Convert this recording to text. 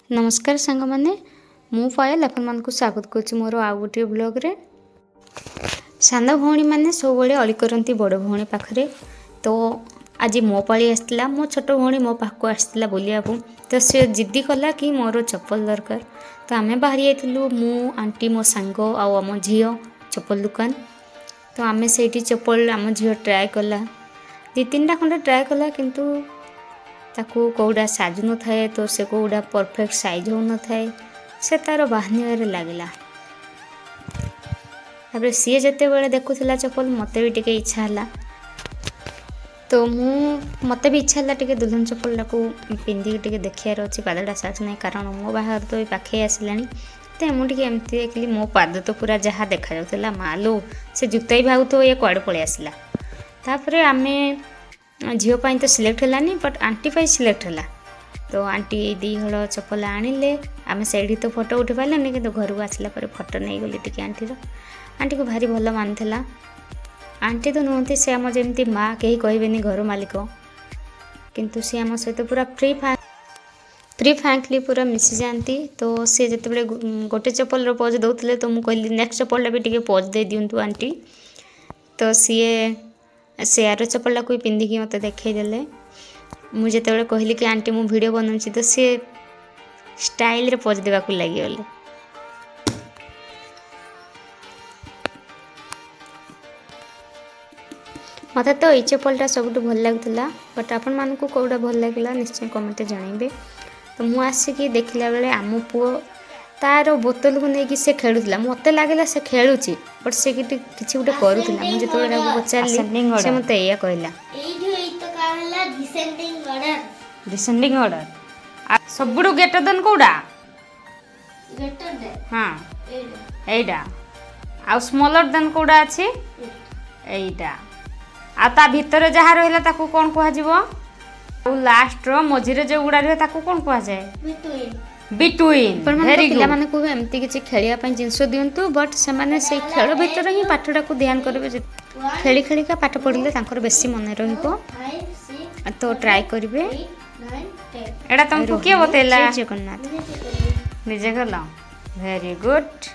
नमस्कार सांग मैंने मु पायल अपन मान को स्वागत करुच्ची मोर आउ गोटे ब्लॉग रे। सान भौणी मैंने सब अली करती बड़ भौणी पाखे। तो आज मो पाली आसला मो छोट भौणी मो पाखक आसला बुलिया को। तो सी जिद्दी कला कि मोर चप्पल दरकार। तो आम बाहरी जाइलु मु आंटी मो सांग आम झी चप्पल दुकान। तो आम से चप्पल आम झी ट्राए कला 2-3टा खंडे ट्राए कला किंतु ताकू कौड़ा साजु न थाए। तो से कौड़ा परफेक्ट साइज हो न थाए से तार बाहर लगला। तापर सी जिते बड़े देखुला चप्पल मत भी टे इच्छा है। तो मत भी इच्छा है टे दुल्हन चप्पल टाक पिंधिक टे देखार अच्छी पादटा साज ना कारण मो बाहर तो पाखे आसला। तो मुझे एमती देखिली मो पाद तो पूरा जहाँ देखा जाऊला मालो से जुता ही भागु तो ये कड़े पलि आसला। तापर आम झीपाई तो सिलेक्ट है बट आंटी पाई सिलेक्ट है। तो आंटी 2 हल चप्पल आनिले आम से तो फोटो उठे पारे कि घर को आसला फोटो नहीं गली टी आंटी को भारी भल मानुला। आंटी तो नुहति से आम जमी माँ कहीं कहबेनि घर मालिक किंतु सी आम सहित पूरा फ्री फ्रांकली पूरा मिसी जाती। तो सी जिते गोटे चप्पल पोज दौले तो मुझे कहली नेक्स्ट चप्पल भी टे पोज दे दिंतु आंटी। तो सी सेयार चप्पल को पिंधिकी मत देखईदे। मुझे कहली कि आंटी मु वीडियो बनाऊँगी तो सी स्टाइल रे पोज देवाक लगिगले। मत तो ये चप्पलटा सब भल लगुला बट आपण मानक कौटा भल लगे निश्चय कमेंट जनइबे। तो मुझे आसिकी देखला बेले आम पुओ तार बोतल को लेकिन से खेलुला मत लगे से खेलुची बट से किसी गोटे करूला। मुझे जो पचारि से मत या कहला डिसेंडिंग ऑर्डर सबुठु ग्रेटर देन कौड़ा हाँ एटा आ स्मॉलर देन कौड़ा अच्छी एटा आ ता भीतर जहाँ रहिला ताकू कौन कह लास्ट मझिरे जो गुड़ा रहे ताकू कौन कह जाए बिटवीन। पिला माने को एमती किछि खेलिया पई जिंस दियंतु बट से माने से खेल भीतर ही पाठटा को ध्यान करबे। खेली खेली का पाठ पढ़िले तांकर बेसी मन रहइबो। तो ट्राई करिवे एडा तुमको के बतेला जगन्नाथ निजे गला वेरी गुड।